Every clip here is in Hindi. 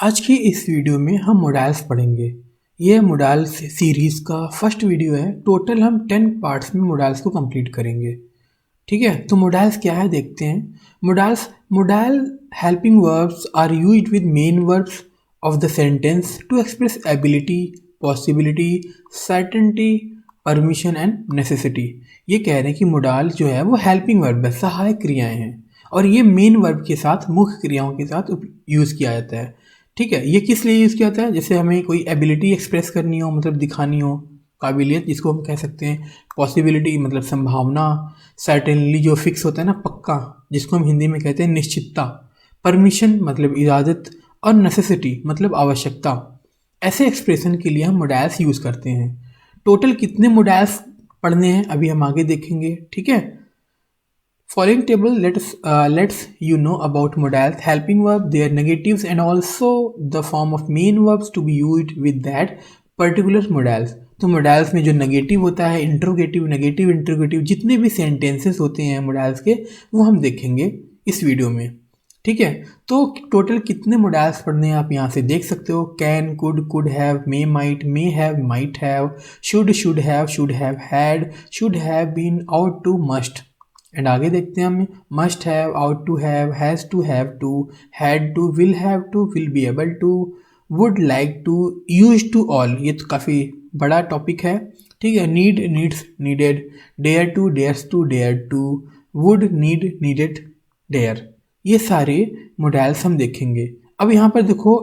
आज की इस वीडियो में हम मोडाल्स पढ़ेंगे। ये मोडाल्स सीरीज़ का फर्स्ट वीडियो है। टोटल हम 10 पार्ट्स में मोडाल्स को कंप्लीट करेंगे। ठीक है, तो मोडाल्स क्या है देखते हैं। Modal helping verbs are used with main verbs of the sentence to express ability, possibility, certainty, permission and necessity. ये कह रहे हैं कि मोडाल जो है वो हेल्पिंग वर्ब है, सहायक क्रियाएं हैं, और ये मेन वर्ब के साथ, मुख्य क्रियाओं के साथ यूज़ किया जाता है। ठीक है, ये किस लिए यूज़ किया जाता है? जैसे हमें कोई एबिलिटी एक्सप्रेस करनी हो, मतलब दिखानी हो, काबिलियत जिसको हम कह सकते हैं। पॉसिबिलिटी मतलब संभावना। सर्टेनली जो फिक्स होता है ना, पक्का, जिसको हम हिंदी में कहते हैं निश्चितता। परमिशन मतलब इजाज़त। और नेसेसिटी मतलब आवश्यकता। ऐसे एक्सप्रेशन के लिए हम मोडाल्स यूज़ करते हैं। टोटल कितने मोडाल्स पढ़ने हैं अभी हम आगे देखेंगे। ठीक है, following table lets you know about modals, helping verb, their negatives, and also the form of main verbs to be used with that particular modals. तो modals में जो नेगेटिव होता है, इंट्रोगेटिव, नेगेटिव इंट्रोगेटिव, जितने भी सेंटेंसेस होते हैं modals के, वो हम देखेंगे इस वीडियो में। ठीक है, तो टोटल कितने मोडाल्स पढ़ने हैं आप यहाँ से देख सकते हो। Can, could have, may have, might have, should have, should have had, should have been, ought to, must. And आगे देखते हैं हम। Must have, ought to have, has to have to, had to, will be able to, would like to, use to all. ये तो काफ़ी बड़ा टॉपिक है। ठीक है, need, needs, needed, dare to, dares to, dare to, would, need, needed, dare. ये सारे मोडाल्स हम देखेंगे। अब यहाँ पर देखो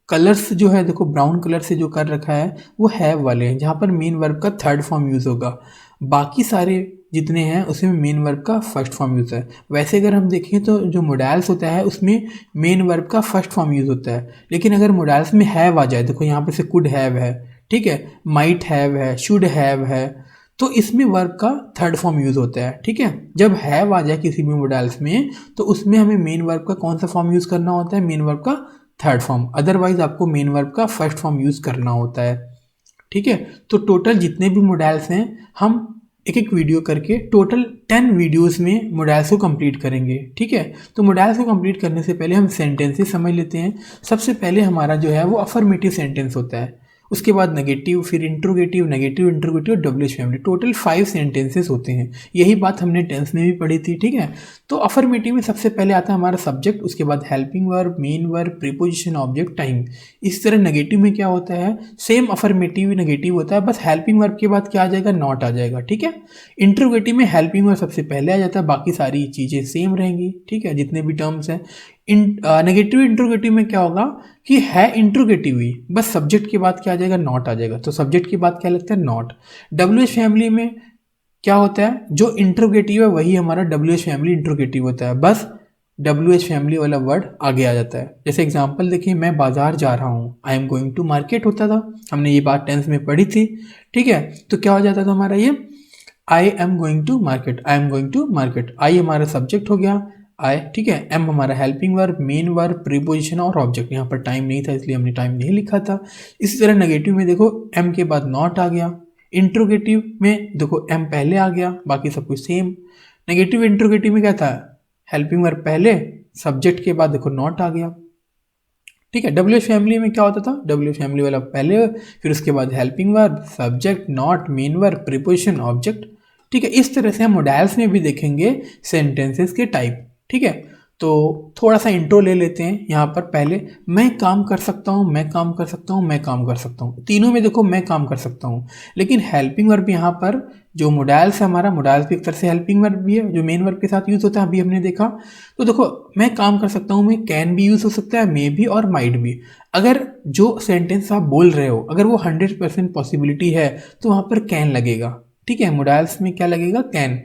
कलर्स जो है, देखो ब्राउन कलर से जो कर रखा है वो हैव वाले हैं, जहाँ पर मेन वर्ब का थर्ड फॉर्म यूज़ होगा। बाकी सारे जितने हैं उसमें मेन वर्ब का फर्स्ट फॉर्म यूज़ है। वैसे अगर हम देखें तो जो मोडाल्स होता है उसमें मेन वर्ब का फर्स्ट फॉर्म यूज़ होता है। लेकिन अगर मोडाल्स में हैव आ जाए, देखो यहाँ पर से कुड हैव है, ठीक है, माइट हैव है, शुड हैव है, तो इसमें वर्ब का थर्ड फॉर्म यूज़ होता है। ठीक है, जब हैव आ जाए किसी भी मोडाल्स में तो उसमें हमें मेन वर्ब का कौन सा फॉर्म यूज़ करना होता है? मेन वर्ब का थर्ड फॉर्म। अदरवाइज आपको मेन वर्ब का फर्स्ट फॉर्म यूज़ करना होता है। ठीक है, तो टोटल जितने भी मोडाल्स हैं हम एक एक वीडियो करके टोटल 10 वीडियोस में मोडाल्स को कंप्लीट करेंगे। ठीक है, तो मोडाल्स को कंप्लीट करने से पहले हम सेंटेंसेस समझ लेते हैं। सबसे पहले हमारा जो है वो अफर्मेटिव सेंटेंस होता है, उसके बाद नेगेटिव, फिर interrogative, negative interrogative, WH family. Total 5 sentences होते हैं। यही बात हमने टेंस में भी पढ़ी थी। ठीक है, तो अफर्मेटिव में सबसे पहले आता है हमारा सब्जेक्ट, उसके बाद helping verb, main verb, preposition, object, time. इस तरह नेगेटिव में क्या होता है? सेम अफर्मेटिव नेगेटिव होता है, बस हेल्पिंग वर्ब के बाद क्या आ जाएगा? नॉट आ जाएगा। ठीक है, इंट्रोगेटिव में हेल्पिंग वर्ब सबसे पहले आ जाता है, बाकी सारी चीज़ें सेम रहेंगी। ठीक है, जितने भी टर्म्स हैं। नेगेटिव इंट्रोगेटिव में क्या होगा कि है इंट्रोगेटिव ही, बस सब्जेक्ट के बाद क्या आ जाएगा? नॉट आ जाएगा। तो सब्जेक्ट के बाद क्या लगता है? नॉट। डब्ल्यूएच फैमिली में क्या होता है? जो इंट्रोगेटिव है वही हमारा डब्ल्यूएच फैमिली इंट्रोगेटिव होता है, बस डब्ल्यूएच फैमिली वाला वर्ड आगे आ जाता है। जैसे एग्जांपल देखिए, मैं बाजार जा रहा हूँ, I am going to market होता था, हमने ये बात टेंस में पढ़ी थी। ठीक है, तो क्या हो जाता था हमारा ये I am going to market, I am going to market. I हमारा सब्जेक्ट हो गया, आई, ठीक है, एम हमारा helping verb, main verb, preposition और ऑब्जेक्ट। यहाँ पर टाइम नहीं था इसलिए हमने टाइम नहीं लिखा था। इसी तरह नेगेटिव में देखो एम के बाद नॉट आ गया। इंट्रोगेटिव में देखो एम पहले आ गया, बाकी सब कुछ सेम। नेगेटिव इंट्रोगेटिव में क्या था? हेल्पिंग वर्ब पहले, सब्जेक्ट के बाद देखो नॉट आ गया। ठीक है, डब्ल्यू फैमिली में क्या होता था? डब्ल्यू फैमिली वाला पहले, फिर उसके बाद helping verb, subject, not, main verb, preposition, object. ठीक है, इस तरह से हम मोडाल्स में भी देखेंगे सेंटेंसेस के टाइप। ठीक है, तो थोड़ा सा इंट्रो ले लेते हैं यहाँ पर। पहले मैं काम कर सकता हूँ, मैं काम कर सकता हूँ, मैं काम कर सकता हूँ, तीनों में देखो मैं काम कर सकता हूँ। लेकिन हेल्पिंग वर्ब यहाँ पर जो मोडाल्स है हमारा, मोडाल्स भी एक तरह से हेल्पिंग वर्ब भी है जो मेन वर्ब के साथ यूज़ होता है, अभी हमने देखा। तो देखो मैं काम कर सकता हूँ में कैन भी यूज़ हो सकता है, मे भी और माइट भी। अगर जो सेंटेंस आप बोल रहे हो अगर वो 100% पॉसिबिलिटी है तो वहाँ पर कैन लगेगा। ठीक है, मोडाल्स में क्या लगेगा? कैन।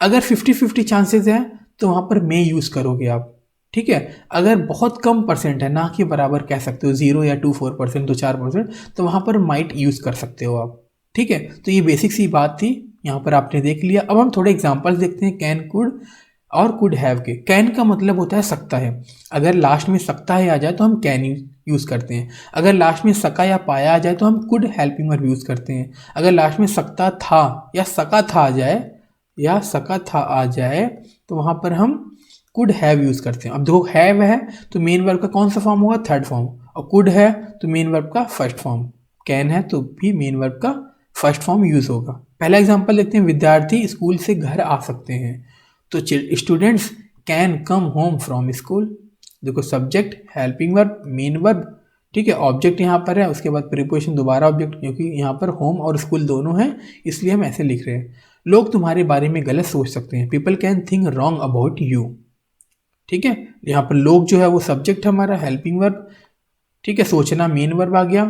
अगर 50-50 चांसेस है तो वहाँ पर मे यूज़ करोगे आप। ठीक है, अगर बहुत कम परसेंट है, ना के बराबर कह सकते हो, 0 या 2-4%, तो 4%, तो वहाँ पर माइट यूज़ कर सकते हो आप। ठीक है, तो ये बेसिक सी बात थी, यहाँ पर आपने देख लिया। अब हम थोड़े एग्जांपल्स देखते हैं कैन, कुड और कुड हैव के। कैन का मतलब होता है सकता है, अगर लास्ट में सकता है आ जाए तो हम कैन यूज़ करते हैं। अगर लास्ट में सका या पाया आ जाए तो हम कुड हेल्पिंग वर्ब यूज़ करते हैं। अगर लास्ट में सकता था या सका था आ जाए, या सका था आ जाए, तो वहाँ पर हम कुड हैव यूज़ करते हैं। अब देखो हैव है तो मेन वर्ब का कौन सा फॉर्म होगा? Third form. और कुड है तो मेन वर्ब का फर्स्ट फॉर्म, कैन है तो भी मेन वर्ब का फर्स्ट फॉर्म यूज़ होगा। पहला एग्जांपल देखते हैं, विद्यार्थी स्कूल से घर आ सकते हैं, तो students can come home from school. देखो subject, helping verb, main verb, ठीक है, ऑब्जेक्ट यहाँ पर है, उसके बाद प्रीपोजिशन दोबारा ऑब्जेक्ट, क्योंकि यहाँ पर होम और स्कूल दोनों हैं इसलिए हम ऐसे लिख रहे हैं। लोग तुम्हारे बारे में गलत सोच सकते हैं, people can think wrong about you. ठीक है, यहाँ पर लोग जो है वो सब्जेक्ट हमारा, हेल्पिंग वर्ब, ठीक है, सोचना मेन वर्ब आ गया,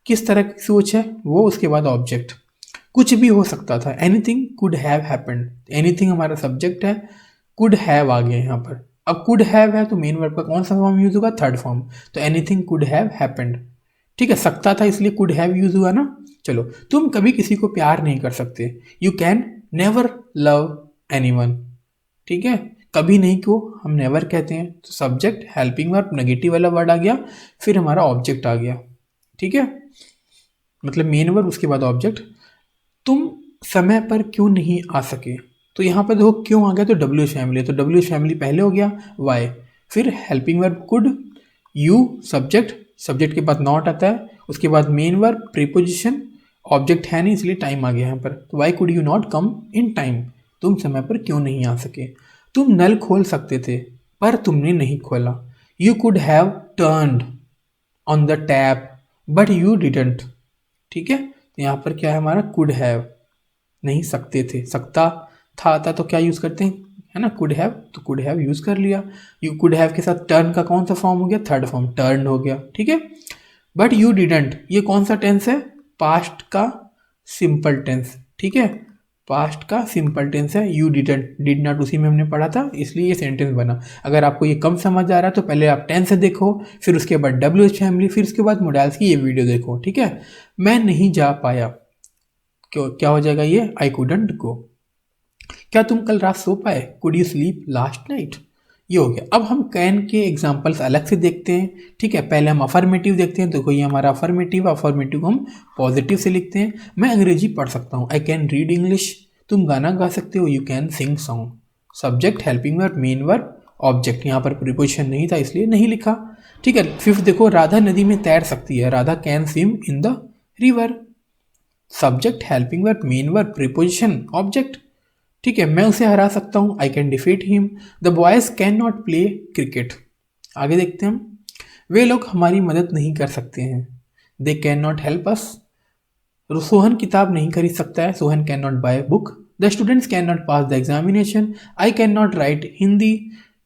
किस तरह की सोच है वो, उसके बाद ऑब्जेक्ट। कुछ भी हो सकता था, anything could have happened, anything हमारा सब्जेक्ट है, कुड हैव आ गया यहाँ पर। अब कुड हैव है तो मेन वर्ब का कौन सा फॉर्म यूज होगा, थर्ड फॉर्म, तो एनीथिंग कुड हैव हैपेंड। ठीक है, सकता था इसलिए कुड हैव यूज हुआ ना। चलो, तुम कभी किसी को प्यार नहीं कर सकते, you can never love anyone. ठीक है, कभी नहीं को हम नेवर कहते हैं, तो सब्जेक्ट, हेल्पिंग वर्ब, नेगेटिव वाला वर्ड आ गया, फिर हमारा ऑब्जेक्ट आ गया। ठीक है, मतलब मेन वर्ब उसके बाद ऑब्जेक्ट। तुम समय पर क्यों नहीं आ सके, तो यहाँ पर देखो क्यों आ गया, तो डब्ल्यू फैमिली, तो डब्ल्यू फैमिली पहले हो गया, वाई, फिर helping verb could, you subject, subject के बाद नॉट आता है, उसके बाद मेन वर्ब, प्रीपोजिशन, ऑब्जेक्ट है नहीं इसलिए टाइम आ गया यहाँ पर, तो Y could you not come in time, तुम समय पर क्यों नहीं आ सके। तुम नल खोल सकते थे पर तुमने नहीं खोला, you could have turned on the tap but you didn't. ठीक है, तो यहाँ पर क्या है हमारा, कुड हैव, नहीं सकते थे, सकता था आता तो क्या यूज़ करते हैं, है ना, कुड हैव, तो कुड हैव यूज़ कर लिया। यू कुड हैव के साथ टर्न का कौन सा फॉर्म हो गया, थर्ड फॉर्म, टर्न हो गया। ठीक है, बट यू डिडंट, ये कौन सा टेंस है, पास्ट का सिंपल टेंस। ठीक है, पास्ट का सिंपल टेंस है, यू डिडंट, डिड नॉट उसी में हमने पढ़ा था इसलिए ये सेंटेंस बना। अगर आपको ये कम समझ आ रहा है तो पहले आप टेंस देखो, फिर उसके बाद डब्ल्यू एच फैमिली, फिर उसके बाद मोडाल्स की ये वीडियो देखो। ठीक है, मैं नहीं जा पाया, क्यों, क्या हो जाएगा ये, आई कुडंट गो। क्या तुम कल रात सो पाए, could you sleep last night, ये हो गया। अब हम कैन के एग्जाम्पल्स अलग से देखते हैं। ठीक है, पहले हम अफर्मेटिव देखते हैं, देखो ये हमारा अफर्मेटिव, अफर्मेटिव को हम पॉजिटिव से लिखते हैं। मैं अंग्रेजी पढ़ सकता हूँ, आई कैन रीड इंग्लिश। तुम गाना गा सकते हो, you can sing song. Subject, helping verb, main verb, object, यहाँ पर प्रीपोजिशन नहीं था इसलिए नहीं लिखा। ठीक है, फिफ्थ देखो, राधा नदी में तैर सकती है, Radha can swim in the river. Subject, helping verb, main verb, preposition, object. ठीक है, मैं उसे हरा सकता हूँ, I can defeat him. The boys can not play cricket. आगे देखते हैं हम, वे लोग हमारी मदद नहीं कर सकते हैं, they can not help us. Sohan किताब नहीं खरीद सकता है, Sohan can not buy book. The students can not pass the examination, I can not write Hindi.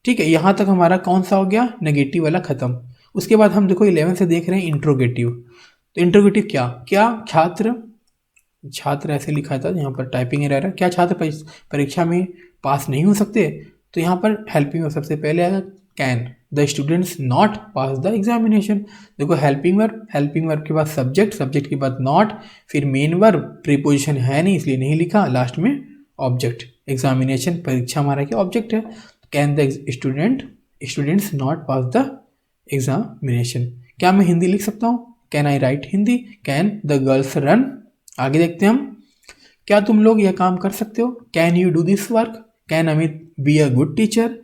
ठीक है, यहाँ तक हमारा कौन सा हो गया, नेगेटिव वाला खत्म। उसके बाद हम देखो 11 से देख रहे हैं इंट्रोगेटिव। तो इंट्रोगेटिव क्या क्या, छात्र, छात्र ऐसे लिखा था, यहाँ पर टाइपिंग एरर है, क्या छात्र परीक्षा में पास नहीं हो सकते, तो यहाँ पर हेल्पिंग सबसे पहले आएगा, can the students not pass the examination. देखो हेल्पिंग वर्ब, हेल्पिंग वर्ब के बाद सब्जेक्ट, सब्जेक्ट के बाद नॉट, फिर मेन वर्ब, प्रीपोजिशन है नहीं इसलिए नहीं लिखा, लास्ट में ऑब्जेक्ट, एग्जामिनेशन परीक्षा हमारा क्या ऑब्जेक्ट है। Can the students not pass the examination. क्या मैं हिंदी लिख सकता हूँ, can I right Hindi. Can the girls run. आगे देखते हैं हम, क्या तुम लोग यह काम कर सकते हो, can you do this work. Can Amit be a good teacher.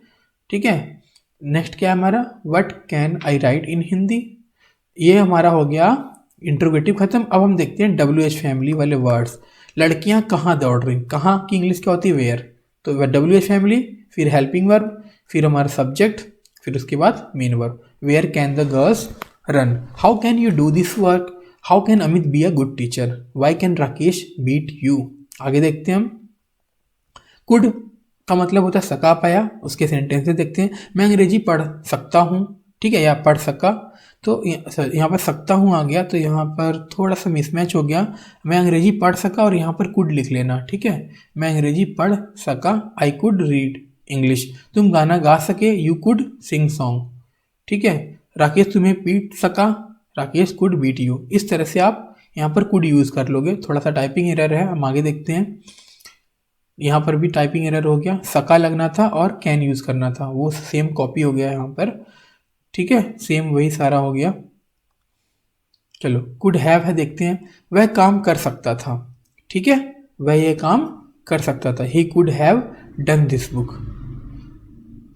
ठीक है, नेक्स्ट क्या है हमारा, व्हाट कैन आई राइट इन हिंदी। ये हमारा हो गया इंट्रोगेटिव खत्म। अब हम देखते हैं डब्ल्यू एच फैमिली वाले वर्ड्स। लड़कियां कहाँ दौड़ रही, कहाँ की इंग्लिश क्या होती है, वेयर, तो डब्ल्यू एच फैमिली, फिर हेल्पिंग वर्ब, फिर हमारा सब्जेक्ट, फिर उसके बाद main verb. Where can the girls run, how can you do this work, how can Amit be a good teacher, why can Rakesh beat you. आगे देखते हैं हम, कुड का मतलब होता है सका पाया, उसके सेंटेंसेस देखते हैं। मैं अंग्रेजी पढ़ सकता हूँ, ठीक है, या पढ़ सका, तो यहाँ पर सकता हूँ आ गया, तो यहाँ पर थोड़ा सा मिसमैच हो गया। मैं अंग्रेजी पढ़ सका और यहाँ पर कुड लिख लेना। ठीक है, मैं अंग्रेजी पढ़ सका, आई कुड रीड इंग्लिश। तुम गाना गा सके, यू कुड सिंग सॉन्ग। ठीक है, राकेश तुम्हें पीट सका, राकेश कुड बीट यू। इस तरह से आप यहाँ पर कुड यूज़ कर लोगे। थोड़ा सा टाइपिंग एरर है, हम आगे देखते हैं। यहाँ पर भी टाइपिंग एरर हो गया, सका लगना था और कैन यूज़ करना था, वो सेम कॉपी हो गया यहाँ पर। ठीक है, सेम वही सारा हो गया। चलो, कुड हैव है, देखते हैं। वह काम कर सकता था। ठीक है, वह ये काम कर सकता था, he could have done this book.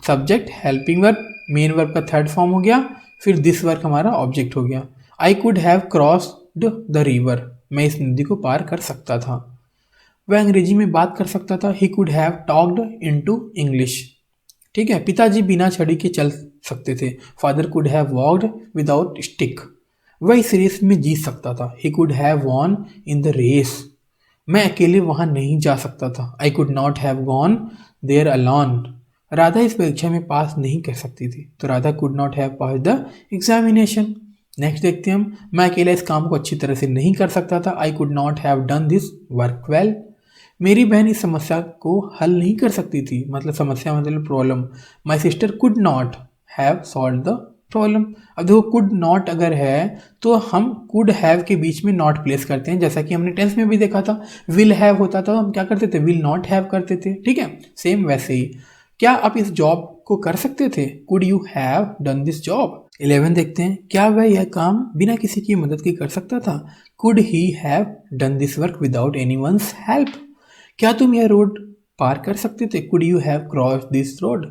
Subject, helping verb, main verb का थर्ड फॉर्म हो गया, फिर दिस वर्क हमारा ऑब्जेक्ट हो गया। I could have crossed the river, मैं इस नदी को पार कर सकता था। वह अंग्रेजी में बात कर सकता था, he could have talked into English. ठीक है, पिताजी बिना छड़ी के चल सकते थे, father could have walked without stick. वह इस रेस में जीत सकता था, he could have won in the race. मैं अकेले वहां नहीं जा सकता था, I could not have gone there alone. Radha इस परीक्षा में पास नहीं कर सकती थी, तो Radha could not have pass the examination. Next देखते हैं हम, मैं अकेला इस काम को अच्छी तरह से नहीं कर सकता था, I could not have done this work well. मेरी बहन इस समस्या को हल नहीं कर सकती थी, मतलब समस्या मतलब problem. My sister could not have solve the problem. अब देखो कुड नॉट अगर है तो हम कुड हैव के बीच में नॉट प्लेस करते हैं, जैसा कि हमने टेंस में भी देखा था। विल हैव होता था तो हम क्या करते थे, विल नॉट हैव करते थे। ठीक है, सेम वैसे ही, क्या आप इस जॉब को कर सकते थे, could you have done this job. 11 देखते हैं, क्या वह यह काम बिना किसी की मदद के कर सकता था, could he have done this work without anyone's help. क्या तुम यह रोड पार कर सकते थे, could you have cross this road.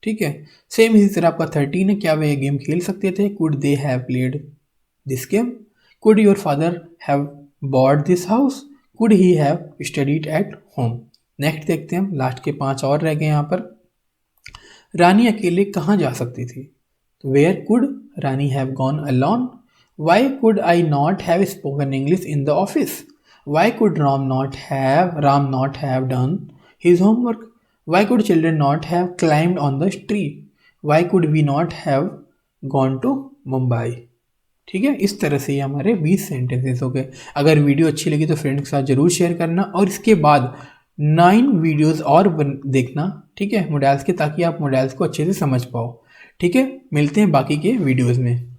ठीक है, सेम इसी तरह आपका 13 है, क्या वे गेम खेल सकते थे, could they have played this game. Could your father have bought this house, could he have studied at home. Next देखते हैं हम, लास्ट के 5 और रह गए यहाँ पर। रानी अकेले कहाँ जा सकती थी, तो where could Rani have gone alone. Why could I not have spoken English in the office. Why could Ram not have done his homework. Why could children not have climbed on the tree? Why could we not have gone to Mumbai? ठीक है, इस तरह से ये हमारे 20 सेंटेंसेस हो गए। अगर वीडियो अच्छी लगी तो फ्रेंड्स के साथ जरूर शेयर करना, और इसके बाद 9 वीडियोस और देखना, ठीक है, मॉडल्स के, ताकि आप मॉडल्स को अच्छे से समझ पाओ। ठीक है, मिलते हैं बाकी के वीडियोस में।